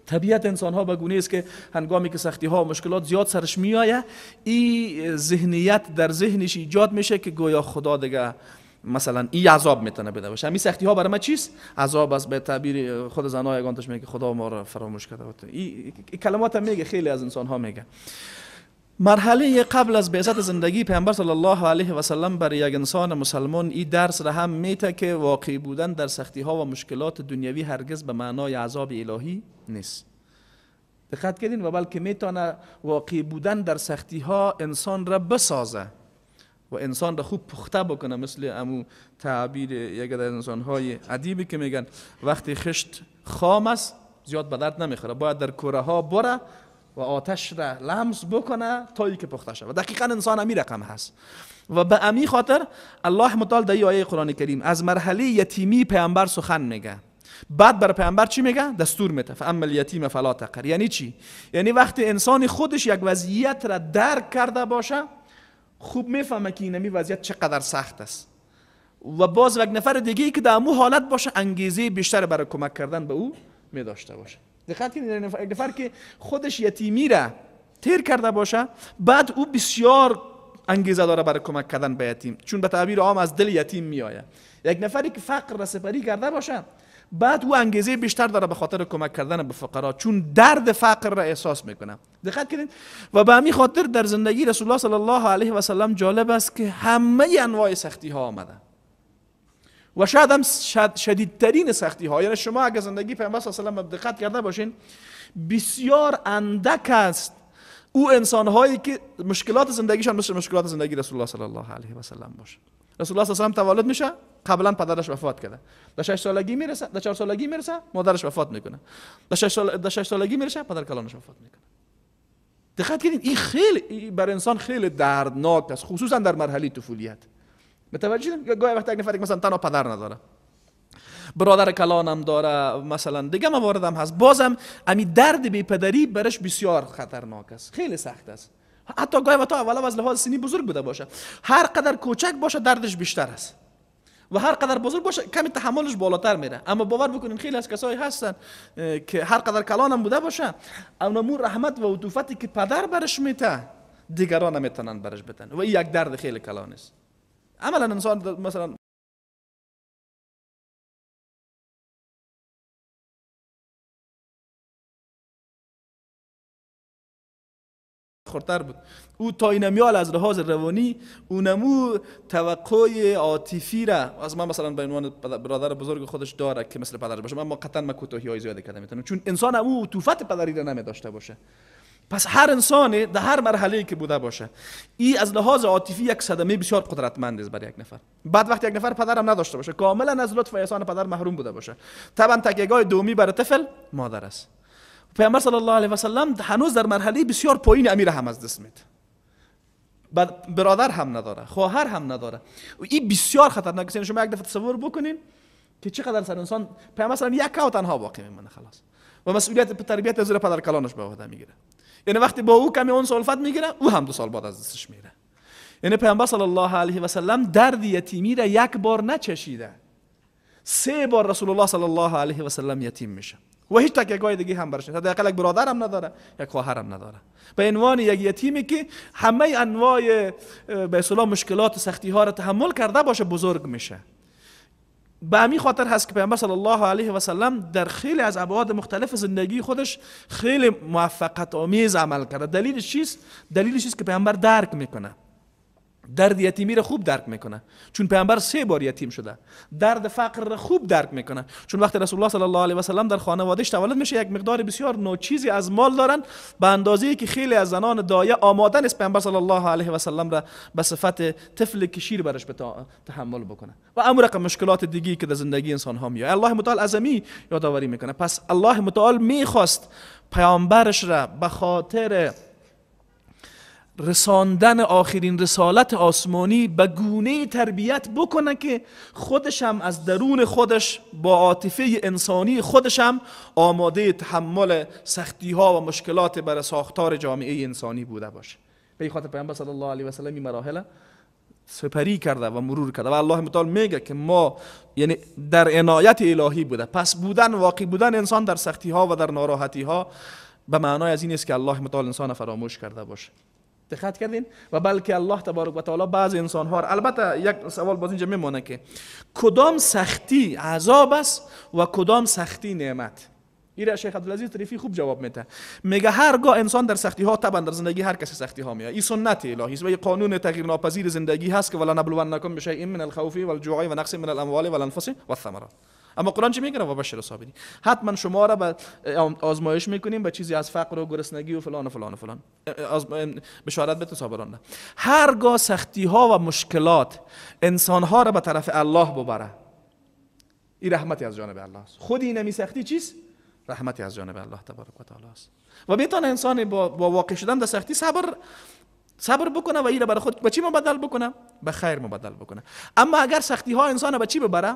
طبیعت انسان ها به گونه است که هنگامی که سختی ها و مشکلات زیاد سرش میآید، این ذهنیت در ذهنش ایجاد میشه که گویا خدا دیگه مثلا این عذاب میتونه بده باشه. همین سختی ها برای ما چیست؟ عذاب است. به تعبیر خود زنای یگانتش میگه خدا ما را فراموش کرده. این کلمات هم میگه، خیلی از انسان ها میگه. مرحله قبل از بعثت زندگی پیامبر صلی الله علیه و سلم برای یک انسان مسلمان این درس را هم میته که واقع بودن در سختی ها و مشکلات دنیوی هرگز به معنای عذاب الهی نیست. دقت کردین؟ و بلکه میتونه واقع بودن در سختی ها انسان را بسازه و انسان را خوب پخته بکنه، مثل امو تعبیر یک از انسان های ادیبی که میگن وقتی خشت خام است زیاد به درد نمیخوره، باید در کوره ها بره و آتش را لمس بکنه تا ای که پخته شود. دقیقاً انسان امی رقم هست و به امی خاطر الله متعال در آیه قرآن کریم از مرحله یتیمی پیامبر سخن میگه. بعد بر پیامبر چی میگه؟ دستور میده فاما الیتیم فلا تقهر. یعنی چی؟ یعنی وقتی انسان خودش یک وضعیت را درک کرده باشه، خوب میفهمه که اینمی وضعیت چقدر سخت است و باز یک نفر دیگه که در امو حالت باشه انگیزه بیشتر برای کمک کردن به او می داشته باشه. دقت کنید، یک نفر که خودش یتیمی را تیر کرده باشه، بعد او بسیار انگیزه داره برای کمک کردن به یتیم، چون به تعبیر عام از دل یتیم میآید. یک نفری که فقر را سپری کرده باشه، بعد او انگیزه بیشتر داره به خاطر کمک کردن به فقرا، چون درد فقر را احساس میکنه. دقت کنید. و به همین خاطر در زندگی رسول الله صلی الله علیه و سلم جالب است که همه انواع سختی ها آمده و شاید هم شدیدترین سختی ها. یعنی شما اگر زندگی پیامبر صلی الله علیه و سلم دقت کرده باشین، بسیار اندک است او انسان هایی که مشکلات زندگیشان مثل مشکلات زندگی رسول الله صلی الله علیه و سلم باشه. رسول الله صلی الله علیه و سلم تولد میشه، قبلا پدرش وفات کرده، در 6 سالگی میرسه، در 4 سالگی میرسه مادرش وفات میکنه، در 6 سالگی میرسه پدر کلانش وفات میکنه. دقت کنید، این خیلی برای انسان خیلی دردناک است، خصوصا در مرحله طفولیت. متوجه شدید؟ گاهی وقتا یک نفر مثلا تنها پدر نداره، برادر کلانم داره، مثلا دیگه موارد هم هست، بازم امی درد بی پدری برش بسیار خطرناک است، خیلی سخت است. حتی گاهی وقتا اولا از لحاظ سنی بزرگ بوده باشه، هر قدر کوچک باشه دردش بیشتر است و هر قدر بزرگ باشه کمی تحملش بالاتر میره. اما باور بکنین خیلی از کسایی هستن که هر قدر کلانم بوده باشه، اونمون رحمت و عطوفتی که پدر برش میته دیگران نمیتونن برش بدن و این یک درد خیلی کلان است. عملا انسان مثلا خورتر بود، او تا اینمیال از لحاظ روانی اونمو توقع عاطفی را از من مثلا به عنوان برادر بزرگ خودش داره که مثل پدرش باشه. من قطعا کوتاهی‌های زیادی کردم میتونم، چون انسان او عطوفت پدری را نمیداشته باشه. پس هر انسان در هر مرحله‌ای که بوده باشه، این از لحاظ عاطفی یک صدمه بسیار قدرتمند است برای یک نفر. بعد وقتی یک نفر پدرم نداشته باشه، کاملا از لطف و احسان پدر محروم بوده باشه، طبعا تکیه‌گاه دومی برای طفل مادر است. پیامبر صلی الله علیه و سلم هنوز در مرحله بسیار پایین امیر هم از دست میده، بعد برادر هم نداره، خواهر هم نداره. و این بسیار خطرناک است. شما یک دفعه تصور بکنین که چقدر سر انسان پیامبر صلی الله علیه و یک تنها باقی میمونه خلاص و مسئولیت تربیت از پدر کلانش به عهده میگیره. یعنی وقتی با او کمی اون سلفت میگیره، او هم 2 سال بعد از دستش میره. یعنی پیامبر صلی الله علیه و سلم درد یتیمی را یک بار نچشیده، 3 بار رسول الله صلی الله علیه و سلم یتیم میشه و هیچ تکیه‌گاه دیگه هم برش نیست. حداقل یک برادر هم نداره، یک خواهر هم نداره. به عنوان یک یتیمی که همه انواع به اصطلاح مشکلات و سختی ها را تحمل کرده باشه بزرگ میشه. به همین خاطر هست که پیامبر صلی الله علیه و سلم در خیلی از ابعاد مختلف زندگی خودش خیلی موفقیت آمیز عمل کرده. دلیلش چیست؟ دلیلش چیست که پیامبر درک میکنه، درد یتیمی را خوب درک میکنه، چون پیامبر 3 بار یتیم شده. درد فقر را خوب درک میکنه، چون وقتی رسول الله صلی الله علیه و سلم در خانوادهش تولد میشه یک مقدار بسیار ناچیزی از مال دارن، به اندازه‌ای که خیلی از زنان دایه آماده نیست پیامبر صلی الله علیه و سلم را به صفت طفل کشیر برش تحمل بکنه و اما رقم مشکلات دیگی که در زندگی انسان ها میاد. الله متعال عظمی یادآوری میکنه. پس الله متعال میخواست پیامبرش را به خاطر رساندن آخرین رسالت آسمانی به گونه تربیت بکنه که خودش هم از درون خودش با عاطفه انسانی خودش هم آماده تحمل سختی ها و مشکلات برای ساختار جامعه انسانی بوده باشه. به این خاطر پیامبر صلی الله علیه و سلم این مراحل سپری کرده و مرور کرده و الله متعال میگه که ما یعنی در عنایت الهی بوده. پس بودن، واقعی بودن انسان در سختی ها و در ناراحتی ها به معنای از این است که الله متعال انسان فراموش کرده باشه. دقت کردین؟ و بلکه الله تبارک و تعالی بعض انسان ها، البته یک سوال باز اینجا میمونه که کدام سختی عذاب است و کدام سختی نعمت. این شیخ عبدالعزیز طریفی خوب جواب میده. میگه هرگاه انسان در سختی ها، طبعا در زندگی هر کسی سختی ها میاد، این سنت الهی است و این قانون تغییر ناپذیر زندگی هست که ولا نبلونکم بشیء من الخوف والجوع ونقص من الاموال والانفس والثمرات. اما قرآن چی میگه؟ و بشر الصابرین. حتما شما را به آزمایش میکنیم به چیزی از فقر و گرسنگی و فلان و فلان و فلان. بشارت بده صابران. هرگاه سختی ها و مشکلات انسان ها را به طرف الله ببره، این رحمتی از جانب الله است. خود این نمی سختی چیست؟ رحمتی از جانب الله تبارک و تعالی است. و میتونه انسان با واقع شدن در سختی صبر بکنه و این را برای خود به چی مبدل بکنه؟ به خیر مبدل بکنه. اما اگر سختی ها انسان به چی ببره؟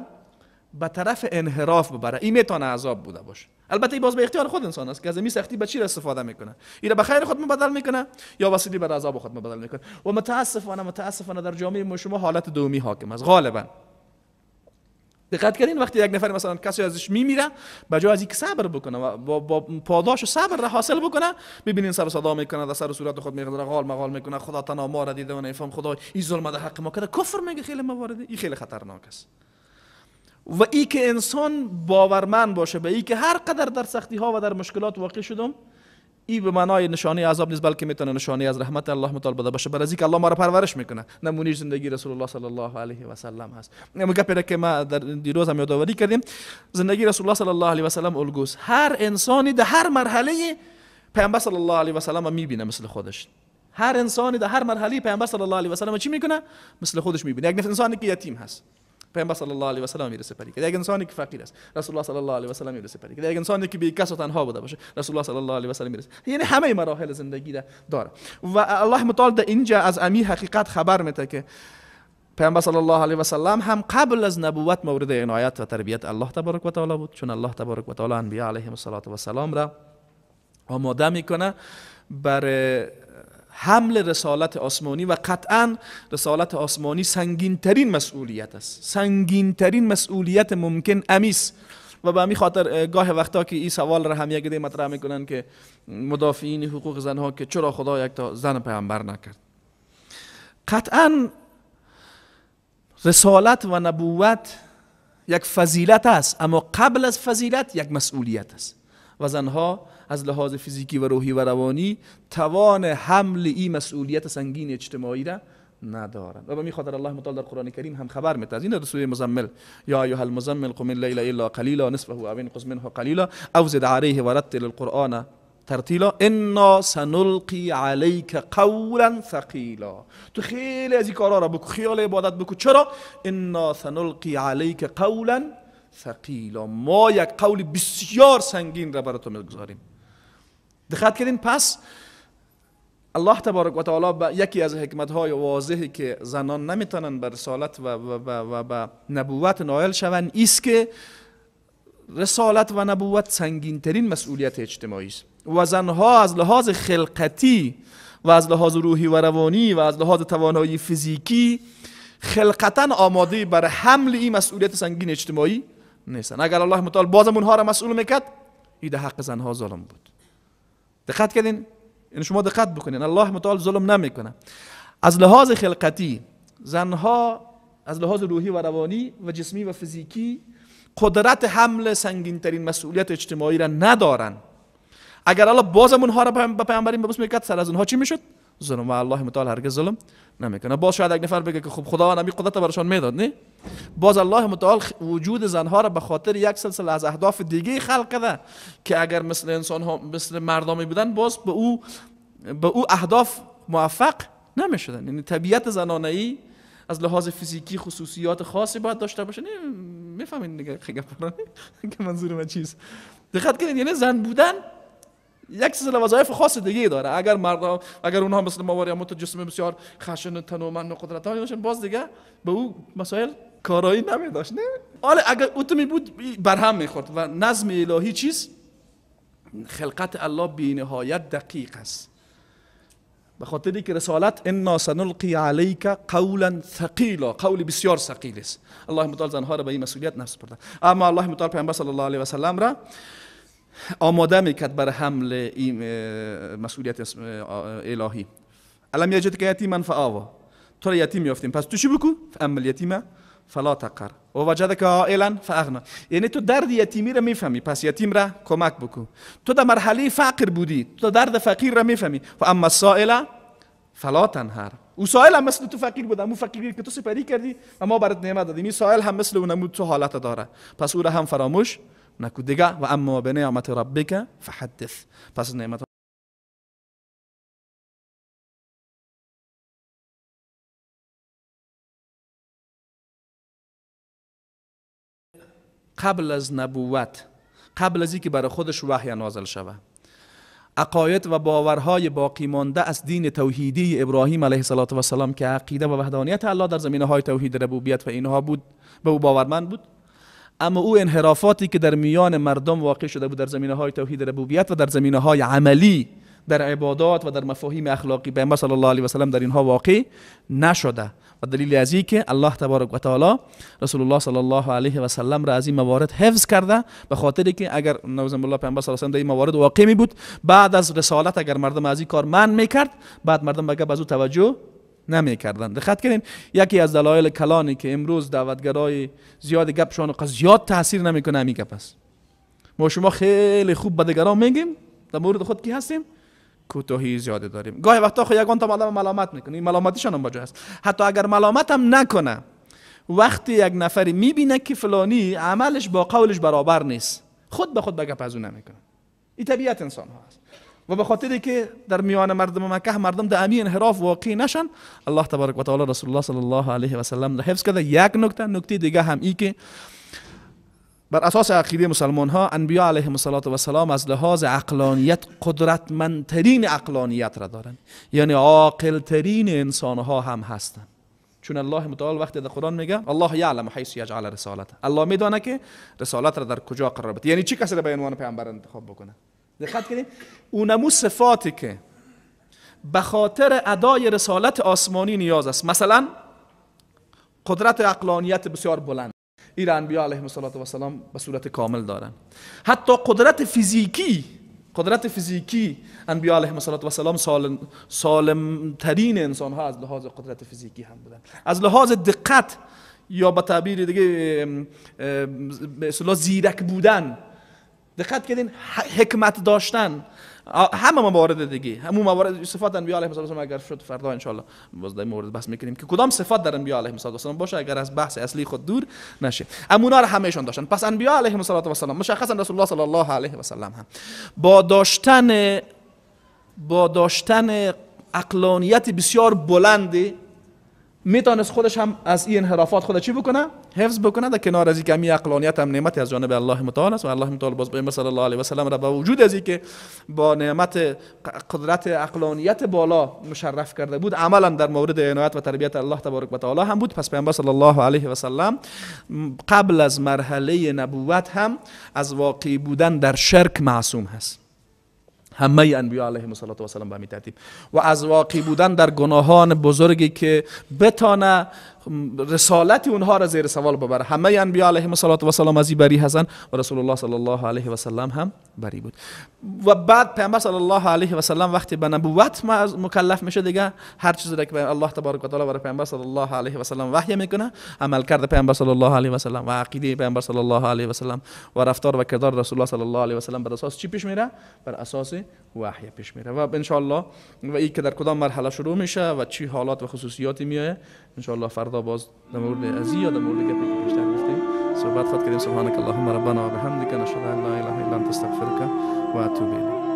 به طرف انحراف ببره، این میتونه عذاب بوده باشه. البته این باز به اختیار خود انسان است که از این سختی به چی استفاده میکنه، این را به خیر خود مبدل میکنه یا وسیله بر عذاب خود مبدل میکنه. و متاسفانه در جامعه ما شما حالت دومی حاکم است غالبا. دقت کردین وقتی یک نفر مثلا کسی ازش میمیره، به جای از اینکه صبر بکنه و با پاداش و صبر را حاصل بکنه، ببینین سر و صدا میکنه، در سر و صورت خود میگه غال میکنه، خدا تنها ما را دیده و نفهم خدا این ظلم در حق ما کرده، کفر میگه. خیلی موارد این خیلی خطرناک است. و ای که انسان باورمند باشه به ای که هر قدر در سختی ها و در مشکلات واقع شدم، این به معنای نشانه عذاب نیست، بلکه میتونه نشانه از رحمت الله متعال بوده باشه. برای اینکه الله ما را پرورش میکنه. نمونه زندگی رسول الله صلی الله علیه و سلم هست. میگه که ما در دیروز هم یادآوری کردیم، زندگی رسول الله صلی الله علیه و سلم الگوست. هر انسانی در هر مرحله پیامبر صلی الله علیه و سلم میبینه مثل خودش. هر انسانی در هر مرحله پیامبر صلی الله علیه و سلم چی میکنه؟ مثل خودش میبینه. یک انسانی که یتیم هست، پیامبر صلی الله علیه و سلم میره سپری کرد. یک انسانی که فقیر است، رسول الله صلی الله علیه و سلم میره سپری کرد. یک انسانی که بی کس و تنها بوده باشه، رسول الله صلی الله علیه و سلم میره. یعنی همه مراحل زندگی داره. و الله متعال در اینجا از امی حقیقت خبر میده که پیامبر صلی الله علیه و سلم هم قبل از نبوت مورد عنایت و تربیت الله تبارک و تعالی بود، چون الله تبارک و تعالی انبیا علیهم السلام را آماده میکنه برای حمل رسالت آسمانی. و قطعا رسالت آسمانی سنگین ترین مسئولیت است، سنگین ترین مسئولیت ممکن امیست. و به همین خاطر گاه وقتا که این سوال را هم یک ده مطرح میکنن که مدافعین حقوق زنها که چرا خدا یک تا زن پیامبر نکرد. قطعا رسالت و نبوت یک فضیلت است، اما قبل از فضیلت یک مسئولیت است و زنها از لحاظ فیزیکی و روحی و روانی توان حمل این مسئولیت سنگین اجتماعی را ندارند. و به می خاطر الله متعال در قرآن کریم هم خبر میده از این. در سوره مزمل، یا ایها المزمل قم اللیل الا قلیلا نصفه او انقص منه قلیلا او زد علیه ورتل القرآن ترتیلا انا سنلقی علیک قولا ثقیلا. تو خیلی از این کارا را بکو، خیال عبادت بکو. چرا؟ انا سنلقی علیک قولا ثقیلا، ما یک قول بسیار سنگین را برای تو میگذاریم. دقت کردین؟ پس الله تبارک و تعالی یکی از حکمت‌های واضحی که زنان نمیتونن بر رسالت و نبوت نائل شوند است که رسالت و نبوت سنگین ترین مسئولیت اجتماعی است و زنها از لحاظ خلقتی و از لحاظ روحی و روانی و از لحاظ توانایی فیزیکی خلقتا آماده برای حمل این مسئولیت سنگین اجتماعی نیستن. اگر الله متعال بازم اونها را مسئول میکرد، این در حق زنها ظلم بود. دقت کردین؟ این شما دقت بکنین، الله متعال ظلم نمیکنه. از لحاظ خلقتی زنها از لحاظ روحی و روانی و جسمی و فیزیکی قدرت حمل سنگین ترین مسئولیت اجتماعی را ندارن. اگر الله بازم اونها را به پیامبری مبعوث میکرد، سر از اونها چی میشد؟ ظلم. و الله متعال هرگز ظلم نمیکنه. باز شاید یک نفر بگه که خب خدا نبی قدرت براشون میداد. نه، باز الله متعال وجود زنها را به خاطر یک سلسله از اهداف دیگه خلق کرده که اگر مثل انسان ها مثل مردمی بودن باز به او اهداف موفق نمیشدن. یعنی طبیعت زنانه ای از لحاظ فیزیکی خصوصیات خاصی باید داشته باشه. میفهمین دیگه که منظور من چیست؟ دقت کنید، یعنی زن بودن یک سلسله وظایف خاص دیگه داره. اگر اونها مثل موارد جسم بسیار خشن تنومند و قدرتمند داشتن، باز دیگه به او مسائل کارایی نمیداشت. نه، حالا اگر اتمی بود برهم میخورد. و نظم الهی چیست؟ خلقت الله بی نهایت دقیق است. به خاطری که رسالت انا سنلقی علیک قولا ثقیلا، قول بسیار ثقیل است. الله متعال زنها را به این مسئولیت نسپرده. اما الله متعال پیامبر صلی الله علیه و سلم را آماده میکرد برای حمل این مسئولیت الهی. الم یجدک یتیما فآوی، تو را یتیم یافتیم پس تو چی بکن؟ فاما الیتیم فلا تقهر و وجدک عائلا فاغنا. یعنی تو درد یتیمی را میفهمی، پس یتیم را کمک بکن. تو در مرحله فقر بودی، تو درد فقیر را میفهمی. و اما السائل فلا تنهر، او سائل هم مثل تو فقیر بود، اما فقیری که تو سپری کردی و ما برات نعمت دادیم، این سائل هم مثل اون تو حالت داره، پس او را هم فراموش نکو دیگه. و اما بنعمت ربک فحدث، پس نعمت قبل از نبوت، قبل از اینکه برای خودش وحی نازل شود، عقاید و باورهای باقی مانده از دین توحیدی ابراهیم علیه السلام که عقیده و وحدانیت الله در زمینه‌های توحید ربوبیت و اینها بود، به او باورمند بود. اما او انحرافاتی که در میان مردم واقع شده بود در زمینه‌های توحید ربوبیت و در زمینه‌های عملی، در عبادات و در مفاهیم اخلاقی، پیامبر صلی الله علیه و سلم در اینها واقع نشده. و دلیل از این که الله تبارک و تعالی رسول الله صلی الله علیه و سلم را از این موارد حفظ کرده، به خاطری که اگر نعوذ بالله پیامبر صلی الله علیه و سلم در این موارد واقع می بود، بعد از رسالت اگر مردم از این کار منع میکرد، بعد مردم به او توجه نمیکردند. دقت کنین، یکی از دلایل کلانی که امروز دعوتگرای زیاد گپشون و زیاد تاثیر نمیکنه همین گپ است. ما شما خیلی خوب به دیگران میگیم، در مورد خود کی هستیم کوتاهی زیاده داریم. گاهی وقتا خود یگان تا آدم ملامت میکنه، این ملامتیشان هم بجا هست. حتی اگر ملامت هم نکنه، وقتی یک نفری میبینه که فلانی عملش با قولش برابر نیست، خود به خود به گپ از اون نمیکنه. این طبیعت انسان ها هست. و به خاطری که در میان مردم مکه مردم در امی انحراف واقع نشن، الله تبارک و تعالی رسول الله صلی الله علیه و سلم حفظ کرده. یک نکته دیگه هم ای که بر اساس عقیده مسلمان ها، انبیاء علیهم السلام از لحاظ عقلانیت قدرتمندترین عقلانیت را دارن، یعنی عاقل ترین انسان ها هم هستن. چون الله متعال وقتی در قرآن میگه الله یعلم حیث یجعل رسالته، الله میدونه که رسالت را در کجا قرار بده، یعنی چی کسی را به عنوان پیامبر انتخاب بکنه. دقت کنید، اونمو صفاتی که به خاطر ادای رسالت آسمانی نیاز است، مثلا قدرت عقلانیت بسیار بلند، این انبیاء علیهم السلام به صورت کامل دارن. حتی قدرت فیزیکی انبیاء علیهم السلام سالم ترین انسان ها از لحاظ قدرت فیزیکی هم بودن. از لحاظ دقت یا به تعبیر دیگه به اصطلاح زیرک بودن، دقت کردین، حکمت داشتن، همه موارد دیگه، همون موارد صفات انبیاء علیهم السلام اگر شد فردا ان شاء الله باز در مورد بحث میکنیم که کدام صفات در انبیاء علیهم السلام باشه اگر از بحث اصلی خود دور نشه. امونا رو همهشون داشتن. پس انبیاء علیهم السلام مشخصا رسول الله صلی الله علیه و سلم هم با داشتن عقلانیت بسیار بلندی میتونست خودش هم از این انحرافات خود چی بکنه؟ حفظ بکنه. در کنار از اینکه همین عقلانیت هم نعمت از جانب الله متعال است و الله متعال باز پیامبر صلی الله علیه و سلم را با وجود از اینکه با نعمت قدرت عقلانیت بالا مشرف کرده بود، عملا در مورد عنایت و تربیت الله تبارک و تعالی هم بود. پس پیامبر صلی الله علیه و سلم قبل از مرحله نبوت هم از واقع بودن در شرک معصوم هست، همه انبیاء علیهم السلام به همین ترتیب، و از واقع بودن در گناهان بزرگی که بتانه رسالت اونها را زیر سوال ببره. همه انبیا علیهم السلام از این بری هستند و رسول الله صلی الله علیه و سلم هم بری بود. و بعد پیامبر صلی الله علیه و سلم وقتی به نبوت مکلف میشه دیگه هر چیزی را که الله تبارک و تعالی برای پیامبر صلی الله علیه و سلم وحی میکنه، عمل کرده پیامبر صلی الله علیه و سلم و عقیده پیامبر صلی الله علیه و سلم و رفتار و کردار رسول الله صلی الله علیه و سلم بر اساس چی پیش میره؟ بر اساس وحی پیش میره. و ان شاء الله و این که در کدام مرحله شروع میشه و چی حالات و خصوصیاتی میاد ان شاء الله فردا باز در مورد ازی یا در مورد گپی که بیشتر گفتیم صحبت خود کردیم. سبحانك اللهم ربنا و بحمدک نشهد ان لا اله الا انت استغفرك و اتوب الیک.